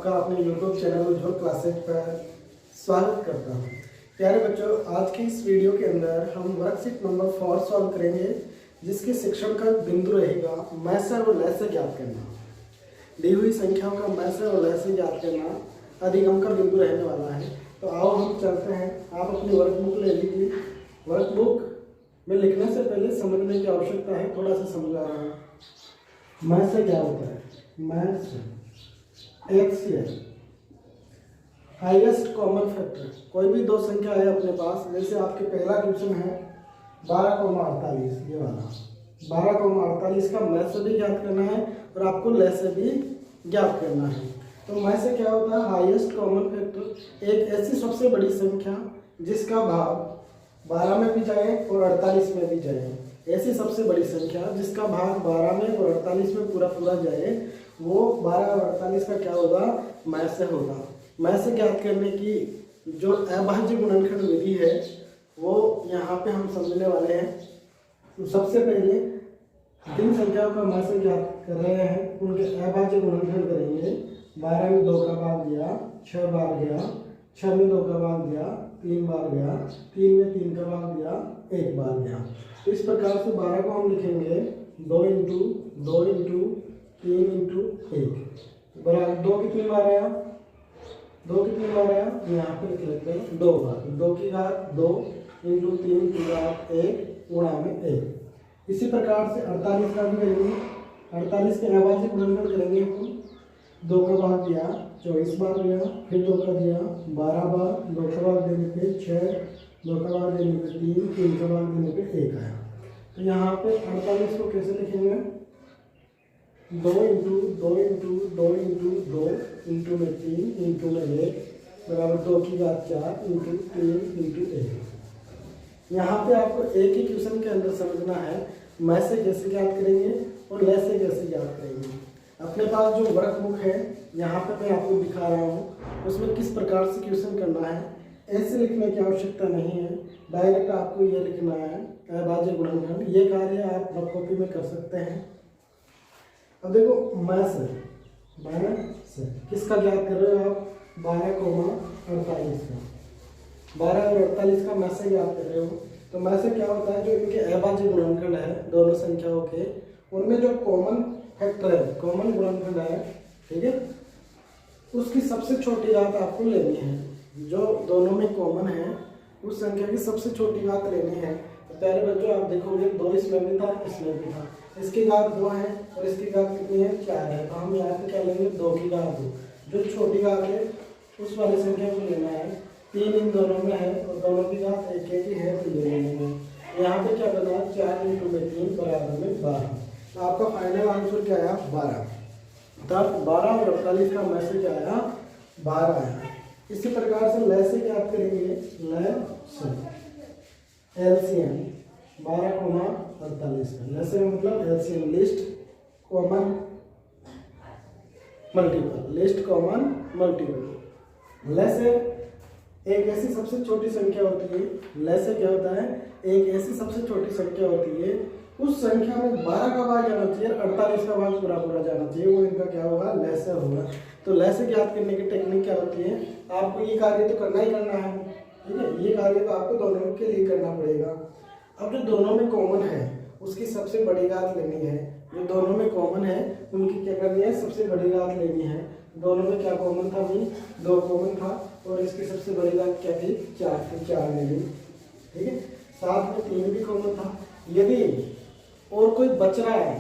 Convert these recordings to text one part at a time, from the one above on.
आपका अपने YouTube channel उज्ज्वल classes पर स्वागत करता हूँ। प्यारे बच्चों, आज की इस वीडियो के अंदर हम वर्कशीट नंबर 4 सॉल्व करेंगे, जिसके शिक्षण का बिंदु रहेगा मैसे और लैसे ज्ञात करना। दी हुई संख्याओं का मैसे और लैसे ज्ञात करना अधिगम का बिंदु रहने वाला है। तो आओ हम चलते हैं। आप अपनी वर्कबुक ले लीजिए। वर्कबुक में लिखने से पहले समझने की आवश्यकता है, थोड़ा सा समझा रहा हूँ। मैसे क्या होता है? मैसे HCF हाईएस्ट कॉमन फैक्टर। कोई भी दो संख्या है अपने पास, जैसे आपके पहला क्वेश्चन है 12,48, ये वाला 12,48 का मैसे भी ज्ञात करना है और आपको लैसे भी ज्ञात करना है। तो मैसे क्या होता है? हाईएस्ट कॉमन फैक्टर, एक ऐसी सबसे बड़ी संख्या जिसका भाग 12 में भी जाए और 48 में भी जाए। ऐसी सबसे बड़ी संख्या जिसका भाग 12 में और 48 में पूरा पूरा जाए, वो 12 और 48 का क्या होगा? मैसे होगा। मैसे ज्ञात करने की जो अभाज्य गुणनखंड विधि है वो यहाँ पे हम समझने वाले हैं। तो सबसे पहले जिन संख्याओं का मैसे ज्ञात कर रहे हैं उनके अभाज्य गुणनखंड करेंगे। 12 में 2 का भाग दिया, 6 बार गया, 6 में 2 का भाग दिया, 3 बार गया, 3 में 3 का भाग दिया, 1 बार गया। तो इस प्रकार से 12 को हम लिखेंगे 2 इंटू 2 इंटू 3 इंटू 1 बराबर 2 कितनी बार आया? 2 कितनी बार आया? यहाँ पे लिख लेते हैं 2 बार। 2 की घात 2 इंटू 3 की घात 1 गुणा में 1। इसी प्रकार से 48 का भी करेंगे। 48 के अभाज्य गुणनखंड करेंगे हम। 2 का भाग दिया 24 बार गया, फिर 2 का दिया 12 बार, 2 का भाग देने पे 6, 2 का भाग देने पे 3, 3 का भाग देने पे 1 आया। तो यहाँ पे 48 को कैसे लिखेंगे? 2 इंटू 2 इंटू 2 इंटू 2 इंटू में 3 इंटू में 1 बराबर 2 की घात 4 इंटू 3 इंटू 1। यहाँ पे आपको एक ही क्वेश्चन के अंदर समझना है मैसे कैसे ज्ञात करेंगे और लैसे कैसे ज्ञात करेंगे। अपने पास जो वर्कबुक है यहाँ पे मैं आपको दिखा रहा हूँ, उसमें किस प्रकार से क्वेश्चन करना है। ऐसे लिखने की आवश्यकता नहीं है, डायरेक्ट आपको ये लिखना है अभाज्य गुणनखंड। ये कार्य आप रफ कॉपी में कर सकते हैं। अब देखो मैसे किसका ज्ञात कर रहे हो आप? 12,48 का। 12 और 48 का मैसे ज्ञात कर रहे हो। तो मैसे क्या होता है? जो इनके अभाज्य गुणनखंड है दोनों संख्याओं के, उनमें जो कॉमन फैक्टर है, कॉमन गुणनखंड है, ठीक है, उसकी सबसे छोटी घात आपको लेनी है। जो दोनों में कॉमन है उस संख्या की सबसे छोटी घात लेनी है। तो पहले बच्चों आप देखोगे 2 इसमें भी था, इसमें भी था। इसकी घात 2 है और इसकी घात कितनी है? 4 है। तो हम यहाँ पे क्या लेंगे? 2 की घात 2। जो छोटी घात है उस वाली संख्या को लेना है। 3 इन दोनों में है और दोनों की घात एक ही है, तो ये लेंगे। यहाँ पे क्या बना? 4 इंटू में 3 बराबर में 12। तो आपका फाइनल आंसर क्या आया? 12। तब 12 और 48 का मैसे क्या आया? 12 आया। इसी प्रकार से लैसे क्या आप करेंगे? लैसे LCM 12,48 का लैसे मतलब LCM least common multiple, least common multiple. लैसे एक ऐसी सबसे छोटी संख्या होती है। लैसे क्या होता है? एक ऐसी सबसे छोटी संख्या होती है, उस संख्या में 12 का भाग जाना चाहिए और 48 का भाग पूरा पूरा जाना चाहिए, वो इनका क्या होगा? लैसे होगा। तो लैसे ज्ञात करने की टेक्निक क्या होती है? आपको ये कार्य तो करना ही करना है, ठीक है। ये कार्य तो आपको दोनों के लिए करना पड़ेगा। अब जो दोनों में कॉमन है उसकी सबसे बड़ी घात लेनी है। जो दोनों में कॉमन है उनकी क्या करनी है? सबसे बड़ी घात लेनी है। दोनों में क्या कॉमन था भाई? 2 कॉमन था और इसकी सबसे बड़ी घात क्या थी? 4 थी, 4 ले ली, ठीक है। साथ में 3 भी कॉमन था। यदि और कोई बच रहा है,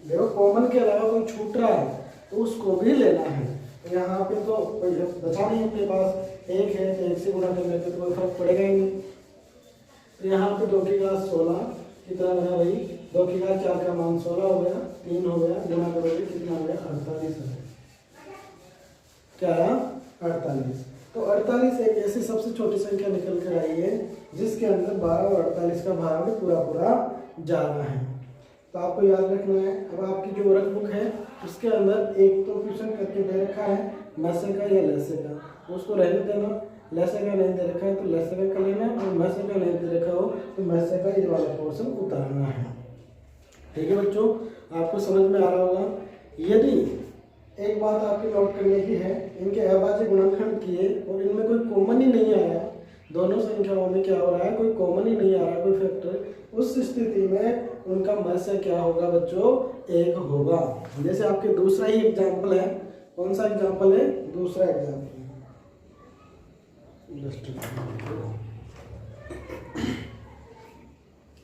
देखो कॉमन के अलावा कोई छूट रहा है, तो उसको भी लेना है। तो यहाँ पे तो कोई बचा नहीं अपने पास, 1 है तो 1 से गुणा करने पे तो कोई फर्क पड़ेगा ही नहीं। तो यहाँ पे 2 की घात 16 कितना बना भाई? 2 की घात 4 का मान 16 हो गया, 3 हो गया, गुणा करोगे कितना हो गया? 48 हो गया। क्या आया? 48। तो 48 एक ऐसी सबसे छोटी संख्या निकल कर आई है जिसके अंदर 12 और 48 का भाग पूरा पूरा जाना है। तो आपको याद रखना है। अब आपकी जो वर्कबुक है उसके अंदर एक तो क्वेश्चन करके दे रखा है मैसे का या लैसे का, उसको रहने देना। लैसे का नहीं दे रखा है तो लैसे का कर लेना, और मैसे का नहीं दे रखा हो तो मैसे का ये वाला पोर्शन उतारना है, ठीक है बच्चों। आपको समझ में आ रहा होगा। यदि एक बात आपकी नोट करने की है, इनके अभाज्य गुणनखंड किए और इनमें कोई कॉमन ही नहीं आया, दोनों संख्याओं में क्या हो रहा है, कोई कॉमन ही नहीं आ रहा, कोई फैक्टर, उस स्थिति में उनका मध्य क्या होगा बच्चों, 1 होगा। जैसे आपके दूसरा ही एग्जाम्पल है, कौन सा एग्जाम्पल है, दूसरा एग्जाम्पल,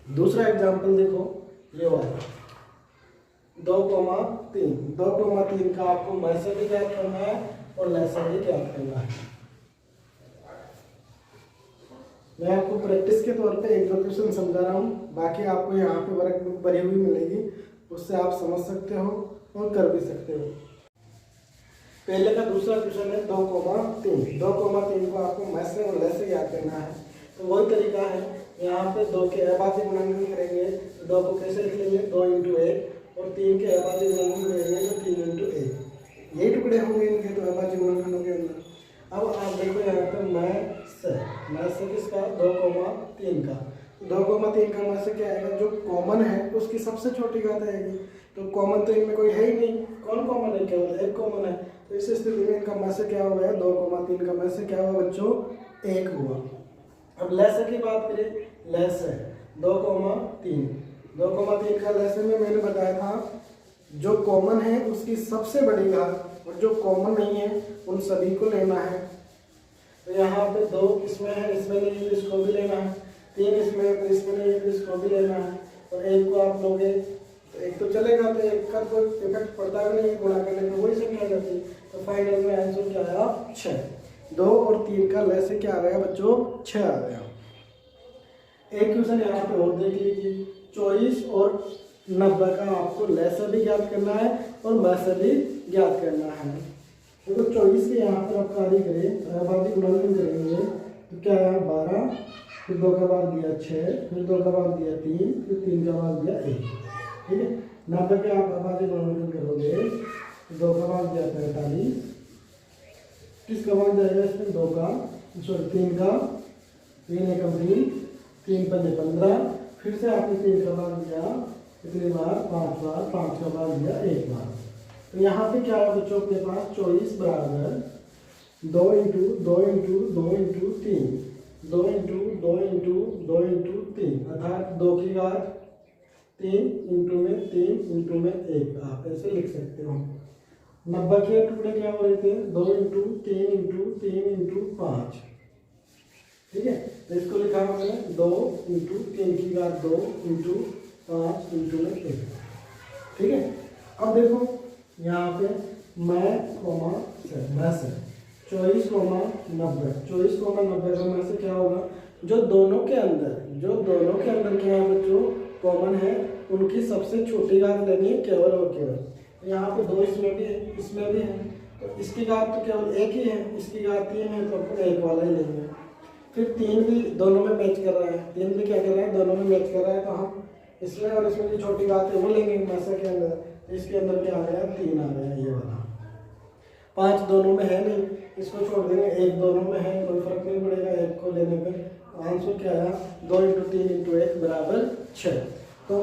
दूसरा एग्जाम्पल देखो, ये वाला 2,3, 2,3 का आपको मध्य भी ज्ञात करना है और लसागु भी ज्ञात करना है। मैं आपको प्रैक्टिस के तौर पे एक दो क्वेश्चन समझा रहा हूँ, बाकी आपको यहाँ पे वर्कबुक भरी हुई मिलेगी, उससे आप समझ सकते हो और कर भी सकते हो। पहले का दूसरा क्वेश्चन है 2,3, 2,3 को आपको मध्य और लसागु ज्ञात करना है। तो वही तरीका है, यहाँ पे 2 के अभाज्य गुणनखंड करेंगे, 2 को कैसे लिख लेंगे, 2 × 1, और 3 के अभाज्य गुणनखंड करेंगे तो 3 × 1, यही टुकड़े होंगे इनके तो अभाज्य गुणनखंडों के अंदर। अब आप देखो यहाँ पे मध्य किसका, 2,3 का, 2,3 का मध्य क्या आएगा, जो कॉमन है उसकी सबसे छोटी घात आएगी। तो कॉमन तो इनमें कोई है ही नहीं, कौन कॉमन है, केवल एक कॉमन है। तो इस स्थिति में इनका मध्य क्या हो गया, 2,3 का मध्य क्या हुआ बच्चों, 1 हुआ। अब लसागु की बात करें, लसागु 2,3, 2,3 का लसागु में मैंने बताया था जो कॉमन है उसकी सबसे बड़ी घात, और जो कॉमन नहीं है उन सभी को लेना है। तो यहाँ पे 2 इसमें है, इसमें नहीं है, इसको भी लेना है, 3 इसमें है, तो इसमें नहीं है, तो इसको भी लेना है, और 1 को आप लोगे तो 1 तो चलेगा, तो 1 का कोई इफेक्ट पड़ता भी नहीं, गुणा करने में वही संख्या जाती है। तो फाइनल में आंसर क्या आया, 6। 2 और 3 का लसागु क्या आ गया बच्चों, 6 आ गया। एक क्वेश्चन यहाँ पे और देख लीजिए, 24 और 90 का आपको लसागु भी ज्ञात करना है और मध्य भी ज्ञात करना है। देखो 24 के यहाँ पर आप कार्य करें, अभाज्य गुणनखंड करेंगे तो क्या है, 12, फिर 2 का बाद दिया 6, फिर 2 का बाद दिया 3, फिर 3 का बाद दिया 1, ठीक है। 90 के आप अभाज्य गुणनखंड करोगे तो 2 का बाद दिया 45, किसका बाद जाएगा इसमें, 2 का, सॉरी 3 का, 3 एकम 3, 3 पंजे 15, फिर से आपने 3 का बाद दिया कितनी बार, 5 बार, 5 का बाद दिया 1 बार। तो यहाँ पे क्या है बच्चों अपने पास, 24 बराबर 2 × 2 × 2 × 3, 2 × 2 × 2 × 3, अर्थात 2 की घात 3 × में 3 × में 1, आप ऐसे लिख सकते हो। 90 के टुकड़े क्या हो रहे थे, 2 × 3 × 3 × 5, ठीक है। तो इसको लिखा हमने 2 × 3 की घात 2 × 5 × में 1, ठीक है। अब देखो यहाँ पे मैं कोमा से 24, 90, 24, 90 का में से क्या होगा, जो दोनों के अंदर क्या है बच्चों, कॉमन है, उनकी सबसे छोटी घात लेनी है केवल और केवल। यहाँ पे 2 इसमें भी है, इसमें भी है, तो इसकी घात तो केवल 1 ही है, इसकी घात 3 है, तो अपन 1 वाला ही लेंगे। फिर 3 भी दोनों में मैच कर रहा है, 3 भी क्या कर रहा है, दोनों में मैच कर रहा है, तो हम इसमें और इसमें जो छोटी घात है वो लेंगे मध्य के अंदर। इसके अंदर क्या आ गया, 3 आ गया, ये वाला। 5 दोनों में है नहीं, इसको छोड़ देंगे, 1 दोनों में है, कोई फर्क नहीं पड़ेगा 1 को लेने पर। आंसर क्या आया, 2 × 3 × 1 बराबर 6। तो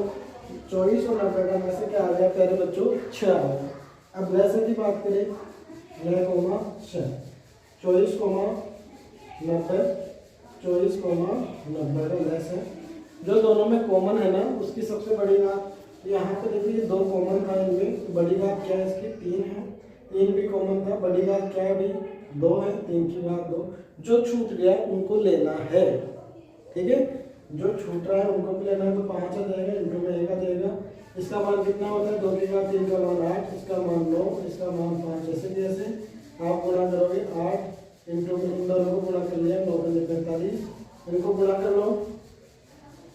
24 और 90 का में से क्या आ गया प्यारे बच्चों, 6 आ गया। अब लसागु की बात करें, 6, 24, 90, 24, 90 का लसागु जो दोनों में कॉमन है ना, उसकी सबसे बड़ी घात, यहाँ पे देखिए 2 कॉमन था इनमें, तो बड़ी घात क्या है इसकी, 3 है, 3 भी कॉमन था, बड़ी घात क्या है भाई, 2 है, 3 की घात 2, जो छूट गया उनको लेना है, ठीक है। जो छूट रहा है उनको भी लेना है, तो 5 आ जाएगा, इंटू में 1 आ जाएगा। इसका मान कितना होता है, 2 की घात 3 का मान 8, इसका मान 9, इसका मान 5, जैसे कि ऐसे आप गुणा करोगे 8 इंटू में इन दोनों को गुणा कर लिया, 9 × 45, इनको गुणा कर लो,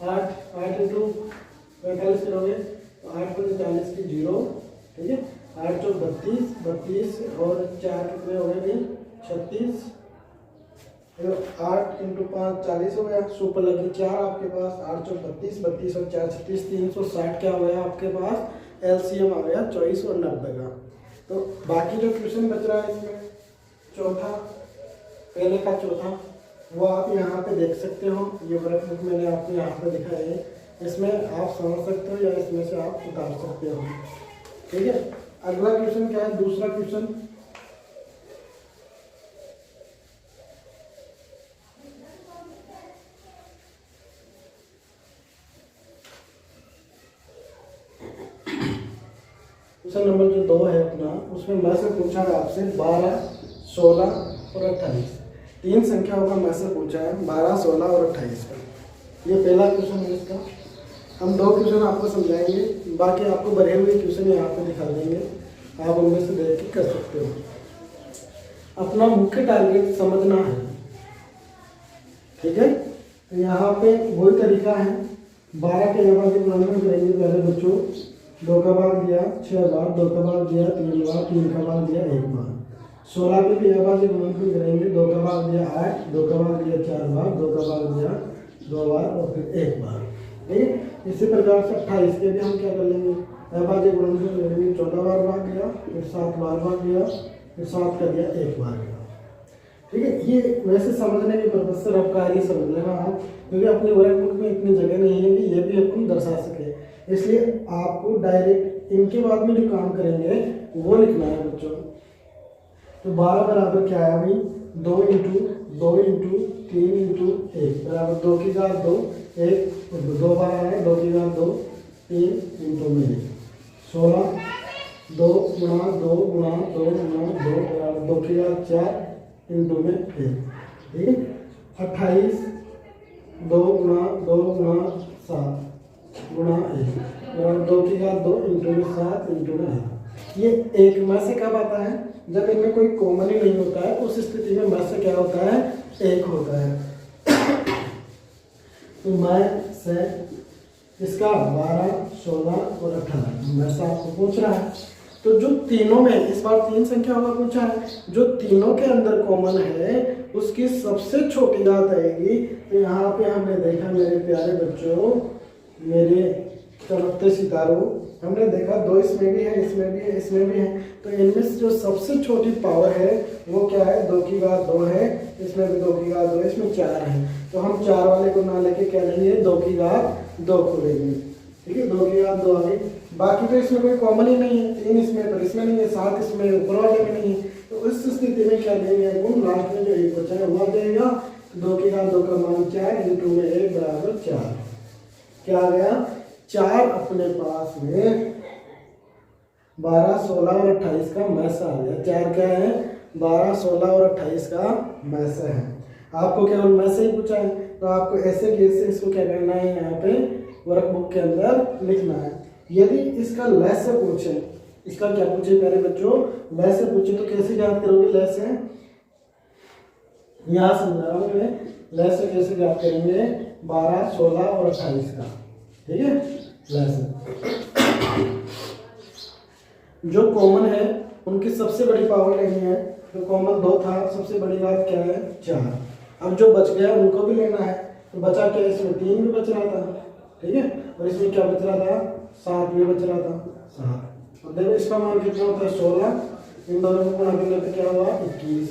8 इंटू 45 करोगे तो 8 × 40 की 0, ठीक है। 8 × 32, 32 और 4 कितने हो गए भाई, 36, 8 × 5 40 हो गया, सुपर लगी 4 आपके पास, 8 × 32, 32 और 4 36, 360 क्या हो गया आपके पास, एलसीएम आ गया 24 और 90 का। तो बाकी जो क्वेश्चन बच रहा है इसमें चौथा, पहले का चौथा, वो आप यहाँ पे देख सकते हो, ये वर्कबुक मैंने आपको यहाँ पे दिखाया है, इसमें आप समझ सकते हो या इसमें से आप उतार सकते हो, ठीक है। अगला क्वेश्चन क्या है, दूसरा क्वेश्चन। क्वेश्चन नंबर जो 2 है अपना, उसमें मैं से पूछा है आपसे 12, 16 और 28। 3 संख्याओं का मैं से पूछा है, 12, 16 और 28 का। ये पहला क्वेश्चन है इसका। हम 2 क्वेश्चन आपको समझाएंगे, बाकी आपको भरे हुए क्वेश्चन यहाँ पे दिखा देंगे, आप उनमें से देख के कर सकते हो। अपना मुख्य टारगेट समझना है, ठीक है। तो यहाँ पे वही तरीका है, 12 के यहाँ गुणनफल करेंगे पहले बच्चों। 2 का भाग दिया 6 बार, 2 का भाग दिया 3 बार, 3 का भाग दिया 1 बार। 16 पे भी आवाज गुणनफल करेंगे, 2 का भाग दिया 8, 2 का भाग दिया 4 बार, 2 का भाग दिया 2 बार और फिर 1 बार, ठीक है। इसी प्रकार से 28 के भी हम क्या कर लेंगे, अभाज्य गुणनफल करेंगे, 14 बार भाग दिया, फिर 7 बार भाग दिया, फिर 7 का दिया 1 बार का, ठीक है। ये वैसे समझने के पर्पज से रफ कार्य समझ लेना आप, क्योंकि अपनी वर्कबुक में इतनी जगह नहीं है कि ये भी अपन दर्शा सके, इसलिए आपको डायरेक्ट इनके बाद में जो काम करेंगे वो लिखना है बच्चों। तो 12 बराबर क्या है अभी, 2 इंटू 2 इंटू 3 इंटू 1 बराबर 2 की घात 2, 1 2 बार है, 2 की घात 2, 3 इंटू में 1। 16 2 गुणा 2 गुणा 2 गुणा 2 बराबर 2 की घात 4 इंटू में 1, ठीक है। 28 2 गुणा 2 गुणा 7 गुणा 1 बराबर 2 की घात 2 इंटू में 7 इंटू में 1। ये एक में से कब आता है, जब इनमें कोई कॉमन ही नहीं होता है, उस स्थिति में मैं से क्या होता है, 1 होता है। तो मैं से इसका 12, 16 और 18 मैं से आपको पूछ रहा है। तो जो तीनों में इस बार 3 संख्या होगा पूछा है, जो तीनों के अंदर कॉमन है उसकी सबसे छोटी घात आएगी। तो यहाँ पे हमने देखा मेरे प्यारे बच्चों, मेरे चमकते सितारों, हमने देखा 2 इसमें भी है, इसमें भी है, इसमें भी है। तो इनमें से जो सबसे छोटी पावर है वो क्या है, 2 की घात 2 है, इसमें भी 2 की घात 2 है, इसमें 4 है। तो हम 4 वाले को ना लेके क्या लेंगे, 2 की घात 2 को लेंगे, ठीक है। 2 की घात 2 आ गई। बाकी तो इसमें कोई कॉमन ही नहीं है, 3 इसमें पर इसमें नहीं है, 7 इसमें ऊपर वाले में नहीं है। तो उस स्थिति में क्या लेंगे हम, लास्ट में जो 1 बचा है वो आ जाएगा। 2 की घात 2 का मान 4 इंटू में 1 बराबर 4। क्या आ गया, 4 अपने पास में 12, 16 और 28 का मैसा आ गया। 4 क्या है, 12, 16 और 28 का मैसा है। आपको केवल मैसे ही पूछा है, तो आपको ऐसे कैसे इसको क्या करना है, यहाँ पे वर्कबुक के अंदर लिखना है। यदि इसका लैसे पूछे, इसका क्या पूछे प्यारे बच्चों, लैसे पूछे, तो कैसे याद करोगे लैसे, यहाँ समझा रहा हूँ मैं, लैसे कैसे याद करेंगे, 12, 16 और 28 का, ठीक है। लैसे जो कॉमन है उनकी सबसे बड़ी पावर नहीं है, तो कॉमन 2 था, सबसे बड़ी बात क्या है, 4। अब जो बच गया उनको भी लेना है, तो बचा क्या, इसमें 3 भी बच रहा था, ठीक है, और इसमें क्या बच रहा था, 7 भी बच रहा था, 7। और देखो इसका मान कितना होता है, 16। इन दोनों को गुणा करने पे क्या हुआ, 21।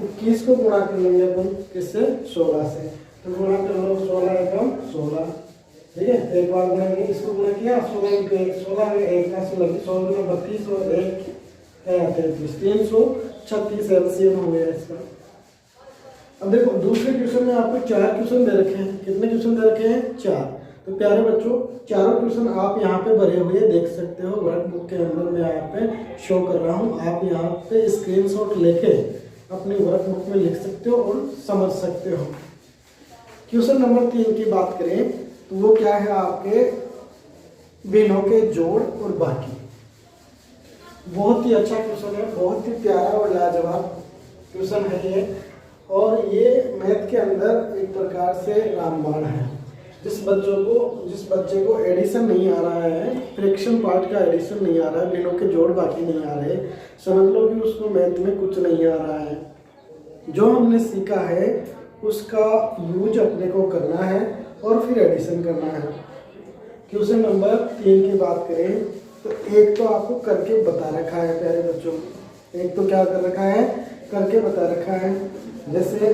21 को गुणा कर लेंगे अपन किससे, 16 से। तो गुणा कर लो, 16 एकम 16, ठीक है। एक बार गुणा किया, इसको गुणा किया, 16 इंटू 1, 16 में 1 का 16, 16 में 32 और 1 क्या 33, 336 एलसीएम हो गया इसका। अब देखो दूसरे क्वेश्चन में आपको 4 क्वेश्चन दे रखे हैं, कितने क्वेश्चन दे रखे हैं, 4। तो प्यारे बच्चों, चारों क्वेश्चन आप यहाँ पे भरे हुए देख सकते हो, वर्कबुक के अंदर मैं यहाँ पे शो कर रहा हूँ। आप यहाँ पे स्क्रीनशॉट लेके अपनी वर्कबुक में लिख सकते हो और समझ सकते हो। क्वेश्चन नंबर 3 की बात करें तो वो क्या है, आपके भिन्नों के जोड़ और बाकी। बहुत ही अच्छा क्वेश्चन है, बहुत ही प्यारा और लाजवाब क्वेश्चन है ये। और ये मैथ के अंदर एक प्रकार से रामबाण है। जिस बच्चे को एडिशन नहीं आ रहा है, फ्रैक्शन पार्ट का एडिशन नहीं आ रहा है, भिन्नों के जोड़ बाकी नहीं आ रहे, समझ लो कि उसको मैथ में कुछ नहीं आ रहा है। जो हमने सीखा है उसका यूज अपने को करना है और फिर एडिशन करना है। क्वेश्चन नंबर 3 की बात करें तो एक तो आपको करके बता रखा है प्यारे बच्चों, एक तो क्या कर रखा है, करके बता रखा है। जैसे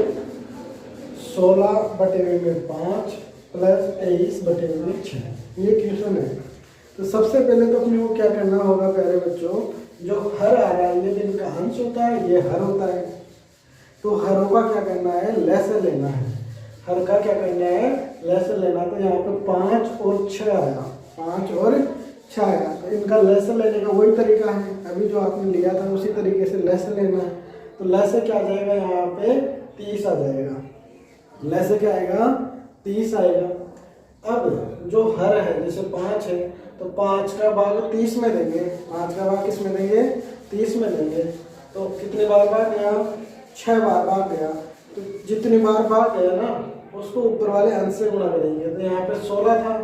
16/5 प्लस 23/6, ये क्वेश्चन है। तो सबसे पहले तो अपने को क्या करना होगा प्यारे बच्चों, जो हर आ रहा है ये दिन का अंश होता है, ये हर होता है। तो हरों का क्या करना है, लैसे लेना है। हर का क्या करना है, लैसे लेना। तो यहाँ पे 5 और 6 आया, 5 और 6 आया। तो इनका लैसे लेने का वही तरीका है, अभी जो आपने लिया था उसी तरीके से लैसे लेना है। तो लैसे क्या आ जाएगा, यहाँ पे 30 आ जाएगा। लैसे क्या आएगा, 30 आएगा। अब जो हर है जैसे 5 है तो 5 का भाग 30 में देंगे, 5 का भाग किस में देंगे, 30 में देंगे। तो कितनी बार भाग गया, 6 बार भाग गया। तो जितनी बार भाग गया ना उसको ऊपर वाले अंश से गुणा करेंगे। तो यहाँ पे 16 था,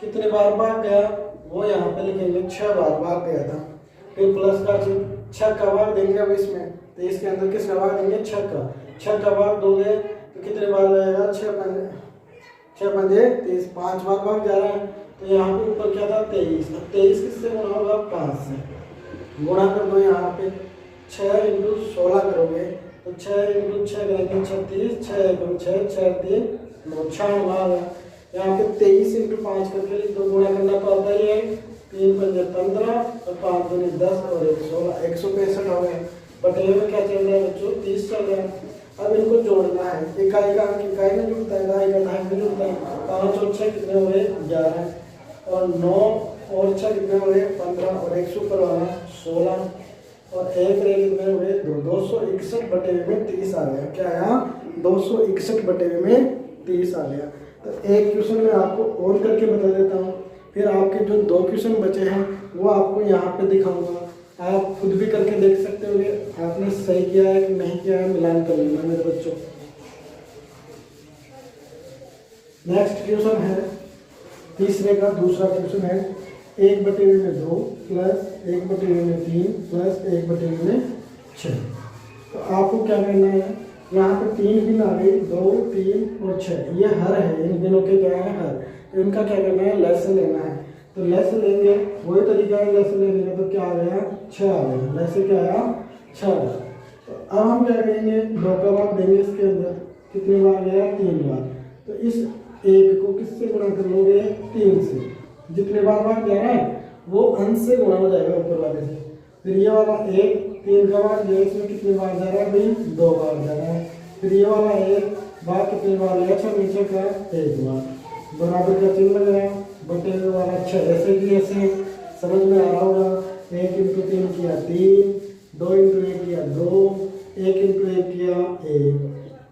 कितनी बार भाग गया वो यहाँ पे लिखेंगे 6 बार भाग गया था। फिर प्लस का 6 का भाग देंगे अब इसमें, तो इसके अंदर किसका भाग देंगे, 6 का भाग दोगे तो कितने बार जाएगा, 6 पंजे 30, 5 बार भाग जा रहा है। तो यहाँ पे ऊपर क्या था, 23। अब 23 किससे गुणा होगा, 5 से गुणा कर दो। यहाँ पे 6 × 16 करोगे तो 6 × 6 करेंगे 36, 6 × 6 6 3 9 96 आ गया। यहाँ पे 23 × 5 करके लिख दो, गुणा करना तो आता ही है। 3 पंजे 15 और 5 दूनी 10 और 1 16, 165 हो गए। बटे में क्या चल रहा है बच्चों, 30 चल रहा है। अब इनको जोड़ना है, इकाई का अंक इकाई में जुड़ता है, दहाई का दहाई में जुड़ता है। 5 और 6 कितने हुए, 11 और 9 और 6 कितने हुए, 15 और 1 ऊपर वाला 16 और 1 रे कितने हुए, 261 बटे में 30 आ गया। क्या आया, 261 बटे में 30 आ गया। तो एक क्वेश्चन मैं आपको और करके बता देता हूँ, फिर आपके जो 2 क्वेश्चन बचे हैं वो आपको यहाँ पे दिखाऊंगा। आप खुद भी करके देख सकते हो आपने सही किया है कि नहीं किया है, मिलान कर लेना मेरे बच्चों। नेक्स्ट क्वेश्चन है तीसरे का दूसरा क्वेश्चन है 1/2 प्लस 1/3 प्लस 1/6। तो आपको क्या करना है, यहाँ पे 3 गिन आ गई, 2 3 और 6, ये हर है, इन गिनों के क्या है, हर। तो इनका क्या करना है, लैसे लेना है। तो लैसे लेंगे, वही तरीका है लैसे लेने का। तो क्या आ गया, 6 आ गया। लैसे क्या आया, 6 आया। तो अब हम क्या करेंगे, 2 का भाग देंगे इसके अंदर, कितनी बार गया, 3 बार। तो इस 1 को किससे गुणा कर लोगे, 3 से। जितने बार भाग जा रहा है वो अंश से गुणा हो जाएगा ऊपर वाले से। फिर ये वाला 1 3 का भाग गया, इसमें कितनी बार जा रहा है भाई, 2 बार जा रहा है। फिर ये वाला 1 भाग कितनी बार गया, 6 नीचे का 1 बार, बराबर का चिन्ह लग रहा है। बटे वाला 6 ऐसे की ऐसे, समझ में आ रहा होगा। 1 × 3 किया 3, 2 × 1 किया 2, 1 × 1 किया 1,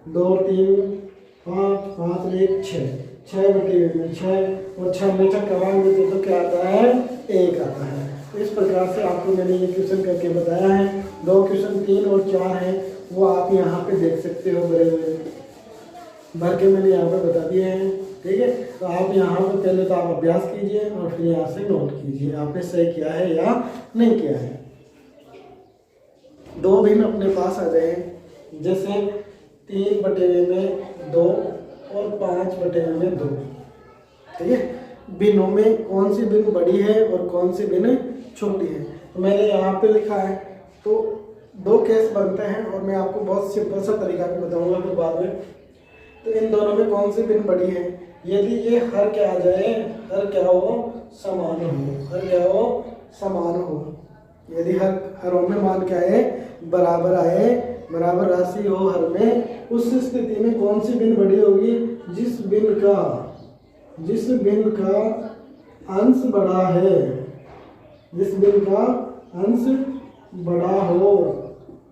2 3 5 5 1 6, 6 बटे में 6 और 6 में 6 कमांड देते तो क्या आता है, 1 आता है। तो इस प्रकार से आपको मैंने ये क्वेश्चन करके बताया है। 2 क्वेश्चन 3 और 4 हैं, वो आप यहाँ पे देख सकते हो, बड़े हुए भर के मैंने यहाँ पे बता दिए हैं। ठीक है, तो आप यहाँ पे पहले तो आप अभ्यास कीजिए और फिर यहाँ से नोट कीजिए आपने सही किया है या नहीं किया है। 2 भिन्न अपने पास आ जाए, जैसे 3/2 और 5/2। ठीक है, भिन्नों में कौन सी भिन्न बड़ी है और कौन सी भिन्न छोटी है, तो मैंने यहाँ पे लिखा है। तो 2 केस बनते हैं और मैं आपको बहुत सिंपल सा तरीका भी बताऊंगा फिर बाद में। तो इन दोनों में कौन सी भिन्न बड़ी है, यदि ये हर क्या आ जाए, हर क्या हो, समान हो, हर क्या हो, समान हो। यदि हरों में मान क्या है, बराबर आए, बराबर राशि हो हर में, उस स्थिति में कौन सी भिन्न बड़ी होगी, जिस भिन्न का अंश बड़ा है, जिस भिन्न का अंश बड़ा हो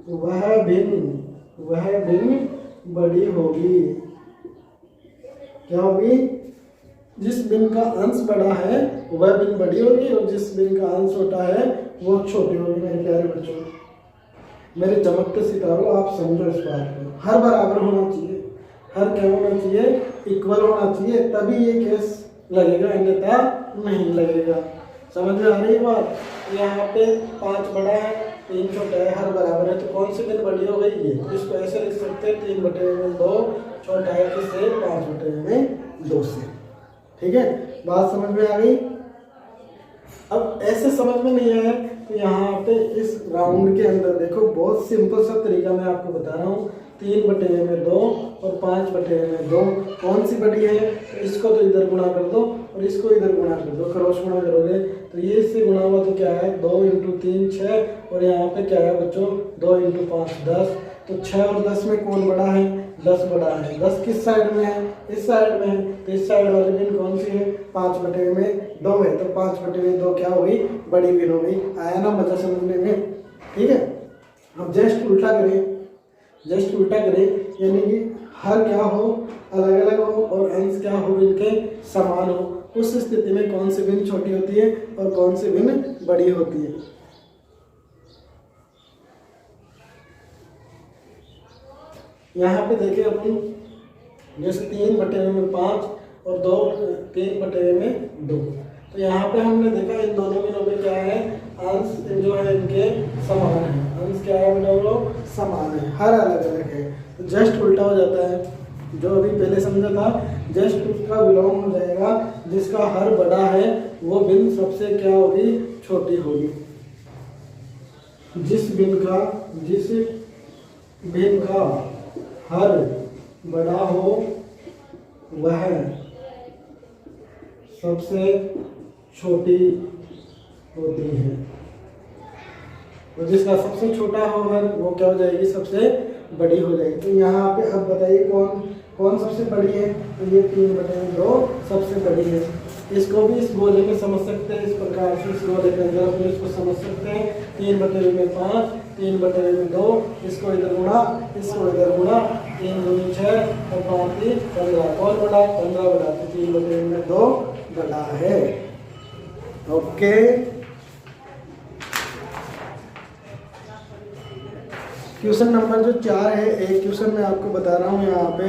वह भिन्न बड़ी होगी। क्या होगी, जिस भिन्न का अंश बड़ा है वह भिन्न बड़ी होगी और जिस भिन्न का अंश छोटा है वो छोटी होगी। मेरे प्यारे बच्चों, मेरे चमकते सितारों, आप समझो इस बात को, हर बराबर होना चाहिए, हर क्या होना चाहिए, इक्वल होना चाहिए, तभी ये केस लगेगा, अन्यथा नहीं लगेगा। समझ में आ रही है बात। यहाँ पे 5 बड़ा है 3 छोटा है, हर बराबर है, तो कौन सी भिन्न बड़ी हो गई, ये। इसको ऐसे लिख सकते हैं 3/2 छोटा है किससे, 5/2 से। ठीक है, बात समझ में आ गई। अब ऐसे समझ में नहीं आया तो यहाँ पे इस राउंड के अंदर देखो, बहुत सिंपल सा तरीका मैं आपको बता रहा हूँ। 3/2 और 5/2। कौन सी बड़ी है? तो इसको तो इधर गुणा कर दो और इसको इधर गुणा कर दो, क्रॉस गुणा करोगे तो ये इससे गुणा हुआ तो क्या है 2 × 3 6 और यहाँ पे क्या है बच्चों 2 × 5 10। तो 6 और 10 में कौन बड़ा है? 10 बड़ा है। 10 किस साइड में है? इस साइड में है। तो इस साइड वाली बिन कौन सी है? 5/2 है। तो 5/2 क्या हुई? बड़ी बिन हो गई। आया ना मजा समझने में? ठीक है। अब जस्ट उल्टा करें यानी कि हर क्या हो? अलग अलग हो और अंश क्या हो? इनके समान हो। उस स्थिति में कौन सी बिन छोटी होती है और कौन सी बिन बड़ी होती है? यहाँ पे देखिए अपन, जैसे 3/5 और 3/2। तो यहाँ पे हमने देखा इन दोनों बिनों में क्या है? अंश जो है इनके समान है। अंश क्या है बेटा? समान है, हर अलग अलग है। तो जस्ट उल्टा हो जाता है। जो अभी पहले समझा था जस्ट उसका विलोम हो जाएगा। जिसका हर बड़ा है वो बिन सबसे क्या होगी? छोटी होगी। जिस बिन का हर बड़ा हो वह सबसे छोटी होती है और जिसका सबसे छोटा हो वो क्या हो जाएगी? सबसे बड़ी हो जाएगी। तो यहाँ पे अब बताइए कौन सबसे बड़ी है? तो ये 3/2 सबसे बड़ी है। इसको भी इस गोले में समझ सकते हैं, इस प्रकार से इस गोले के अंदर अपने इसको समझ सकते हैं। 3/5 3/2, इसको इधर गुणा इसको इधर गुणा, 3 दूनी 6 और 5 3 15। कौन बड़ा? 15 बड़ा। तो 3/2 बड़ा है। ओके। क्वेश्चन नंबर जो 4 है, एक क्वेश्चन मैं आपको बता रहा हूँ। यहाँ पे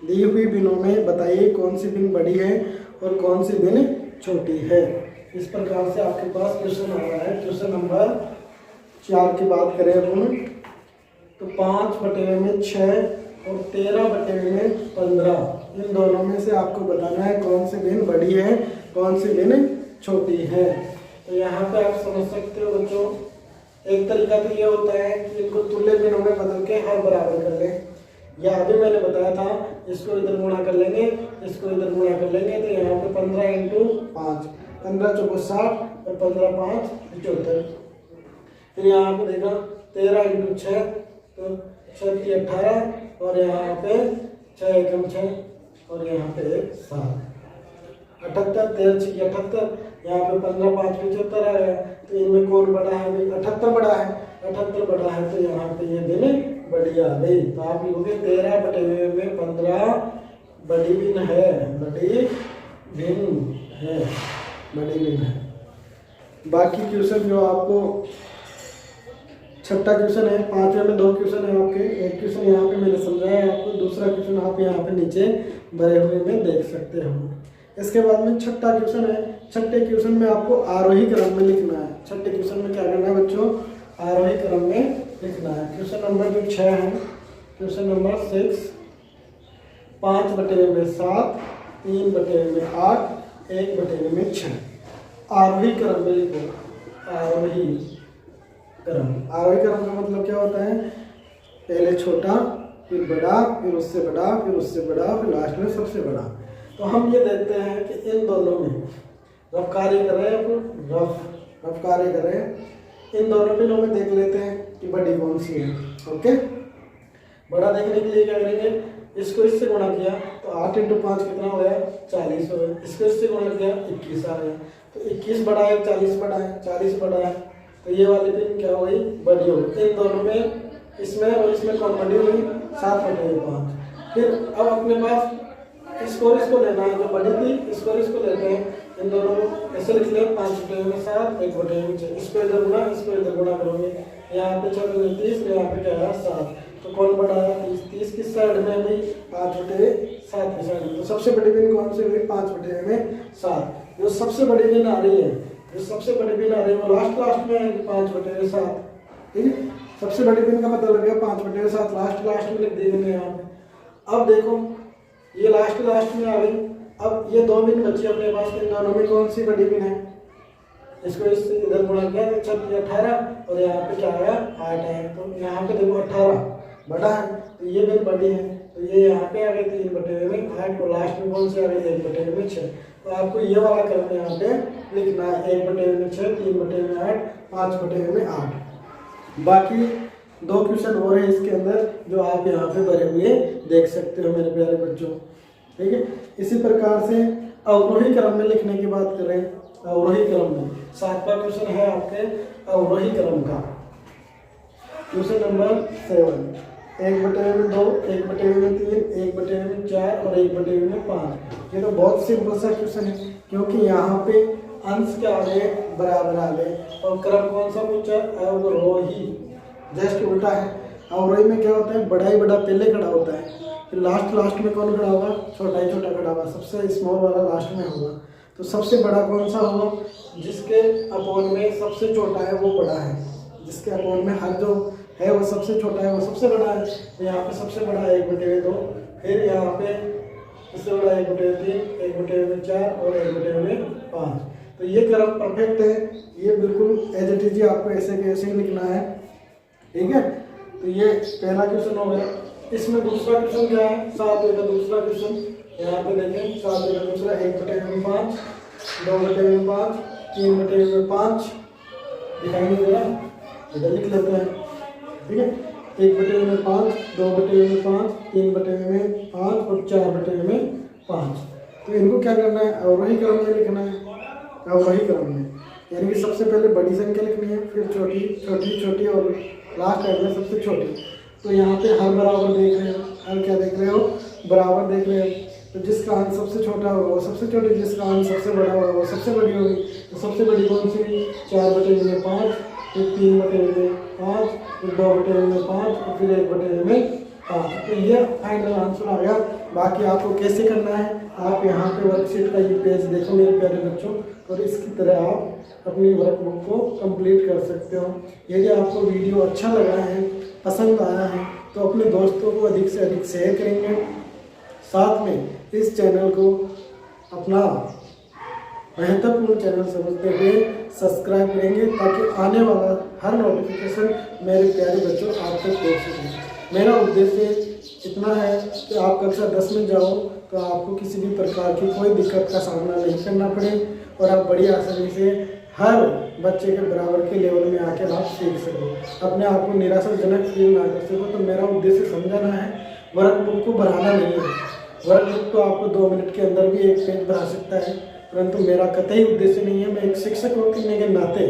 दी हुई बिनों में बताइए कौन सी बिन बड़ी है और कौन सी बिन छोटी है। इस प्रकार से आपके पास क्वेश्चन आ रहा है। क्वेश्चन नंबर 4 की बात करें अपन तो 5/6 और 13/15, इन दोनों में से आपको बताना है कौन सी बिन बड़ी है कौन सी बिन छोटी है। तो यहाँ पे आप समझ सकते हो बच्चों, एक तरीका तो ये होता है कि इनको तुल्य बिनों में बदल के हर बराबर कर लें, या अभी मैंने बताया था इसको इधर गुणा कर लेंगे इसको इधर गुणा कर लेंगे। तो यहाँ पे 15 × 5 15 चौको 60 और 15 5 75। फिर यहाँ पे देखा 13 × 6 तो 6 × 18 और यहाँ पे 6 × 6 और यहाँ पे 7 78 13 × 6 78। यहाँ पे 15 5 75 आ गया। तो इनमें कौन बड़ा है? 78 बड़ा है। 78 बड़ा है तो यहाँ पे ये बिन बड़ी आ गई। तो आप लिखोगे 13/15 बड़ी बिन है। बड़ी बिन है। बाकी क्वेश्चन जो आपको छठा क्वेश्चन है, 5वें में 2 क्वेश्चन है आपके। एक क्वेश्चन यहाँ पे मैंने समझाया आपको, दूसरा क्वेश्चन आप यहाँ पे नीचे भरे हुए में देख सकते हो। इसके बाद में छठा क्वेश्चन है। छठे क्वेश्चन में आपको आरोही क्रम में लिखना है। छठे क्वेश्चन में क्या करना है बच्चों? आरोही क्रम में लिखना है। क्वेश्चन नंबर जो 6 है, क्वेश्चन नंबर 6, 5/7 3/8 1/6 आरोही क्रम में लिखो। आरोही क्रम का मतलब क्या होता है? पहले छोटा, फिर बड़ा, फिर उससे बड़ा, फिर उससे बड़ा, फिर लास्ट में सबसे बड़ा। तो हम ये देखते हैं कि इन दोनों में रफ कार्य करें। इन दोनों बिनों में देख लेते हैं कि बड़ी कौन सी है। ओके, बड़ा देखने के लिए क्या करेंगे? इसको इससे गुणा किया तो 8 × 5 कितना हो गया? 40 हो गया। इसको इससे गुणा किया 21 आ गया। तो 21 बड़ा है 40 बड़ा है 40 बड़ा है। तो ये वाली बिन क्या हो गई? बड़ी हो गई। इन दोनों में इसमें और इसमें कौन बड़ी हुई? 7/5। फिर अब अपने पास इसको लेना है, जो बड़ी थी इसको लेते हैं। इन दोनों को ऐसे लिख लें 5/7 1/6। इसको इधर गुणा करोगे। यहाँ पे 6 × 30, यहाँ पे क्या है 7। तो कौन बड़ा है? 30 किस साइड में है भाई? 5/7 की साइड में। तो सबसे बड़ी बिन कौन सी हुई? 5/7। जो सबसे बड़ी बिन आ रही है वो लास्ट में है 5/7। ठीक है, सबसे बड़ी बिन का मतलब लग गया 5/7। लास्ट में लिख दी मैंने यहाँ पे। अब देखो ये लास्ट में आ गई। अब ये 2 बिन बची अपने पास। इन दोनों में कौन सी बड़ी बिन है? इसको इससे इधर गुणा किया तो 6 × 18 और यहाँ पे क्या आया? 8 है। तो यहाँ पे देखो 18 बड़ा है, तो ये वैल्यू बड़ी है, तो ये यहाँ पे आ गई 3/8 और लास्ट में कौन सी आ गई 1/6। तो आपको ये वाला क्रम यहाँ पे लिखना है 1/6, 3/8, 5/8। बाकी 2 क्वेश्चन और है इसके अंदर जो आप यहाँ पे भरे हुए देख सकते हो मेरे प्यारे बच्चों, ठीक है। इसी प्रकार से अवरोही क्रम में लिखने की बात करें, अवरोही क्रम में 7वां क्वेश्चन है आपके अवरोही क्रम का। क्वेश्चन नंबर 7, 1/2, 1/3, 1/4 और 1/5। ये तो बहुत सिंपल सा क्वेश्चन है, क्योंकि यहाँ पे अंश क्या आ गए बराबर आ गए और क्रम कौन सा पूछा, अवरोही, जस्ट उल्टा है। अवरोही में क्या होता है, बड़ा ही बड़ा पहले खड़ा होता है, फिर लास्ट में कौन खड़ा होगा, छोटा ही छोटा खड़ा होगा, सबसे स्मॉल वाला लास्ट में होगा। तो सबसे बड़ा कौन सा होगा, जिसके अपोन में सबसे छोटा है वो बड़ा है, जिसके अपोन में हर जो है वो सबसे छोटा है वो सबसे बड़ा है। तो यहाँ पे सबसे बड़ा 1/2, फिर यहाँ पे सबसे बड़ा 1/3, 1/4 और 1/5। तो ये क्रम परफेक्ट है, ये बिल्कुल एज इट इज आपको ऐसे कैसे लिखना है, ठीक है। तो ये पहला क्वेश्चन हो गया। इसमें दूसरा क्वेश्चन क्या है, 7 का दूसरा क्वेश्चन, यहाँ पे देखें 7 का दूसरा 1/5, 2/5, 3/5 दिखाई नहीं दे रहा, इधर लिख लेते हैं, ठीक है। 1/5, 2/5, 3/5 और 4/5। तो इनको क्या करना है, अवरोही क्रम में लिखना है, अवरोही क्रम में, यानी कि सबसे पहले बड़ी संख्या लिखनी है, फिर छोटी छोटी छोटी और लास्ट टाइम में सबसे छोटी। तो यहाँ पे हर बराबर देख रहे हो, हर क्या देख रहे हो, बराबर देख रहे हो। तो जिसका अंश सबसे छोटा होगा वो सबसे छोटी, जिसका अंश सबसे बड़ा होगा वो सबसे बड़ी होगी। तो सबसे बड़ी कौन सी, 4/5, फिर 3/5, फिर 2/5 और फिर 1/5। तो ये फाइनल आंसर आ गया। बाकी आपको कैसे करना है, आप यहाँ पे वर्कशीट का ये पेज देखो मेरे प्यारे बच्चों, और इसकी तरह आप अपनी वर्कबुक को कंप्लीट कर सकते हो। यदि आपको वीडियो अच्छा लगा है, पसंद आया है, तो अपने दोस्तों को अधिक से अधिक शेयर करेंगे, साथ में इस चैनल को अपना महत्वपूर्ण चैनल समझते हुए सब्सक्राइब करेंगे, ताकि आने वाला हर नोटिफिकेशन मेरे प्यारे बच्चों आप तक पहुँच सके। मेरा उद्देश्य इतना है कि आप कक्षा 10 में जाओ तो आपको किसी भी प्रकार की कोई दिक्कत का सामना नहीं करना पड़े और आप बड़ी आसानी से हर बच्चे के बराबर के लेवल में आकर आप सीख सको, अपने आप को निराशाजनक फील ना कर सको। तो मेरा उद्देश्य समझाना है, वर्कबुक को बढ़ाना नहीं है। वर्कबुक तो आपको 2 मिनट के अंदर भी एक पेज बढ़ा सकता है, परंतु मेरा कतई उद्देश्य नहीं है। मैं एक शिक्षक होने के नाते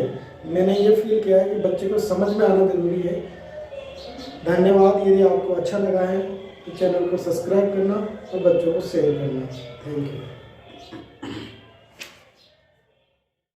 मैंने ये फील किया है कि बच्चे को समझ में आना जरूरी है। धन्यवाद। यदि आपको अच्छा लगा है तो चैनल को सब्सक्राइब करना और बच्चों को शेयर करना। Thank you.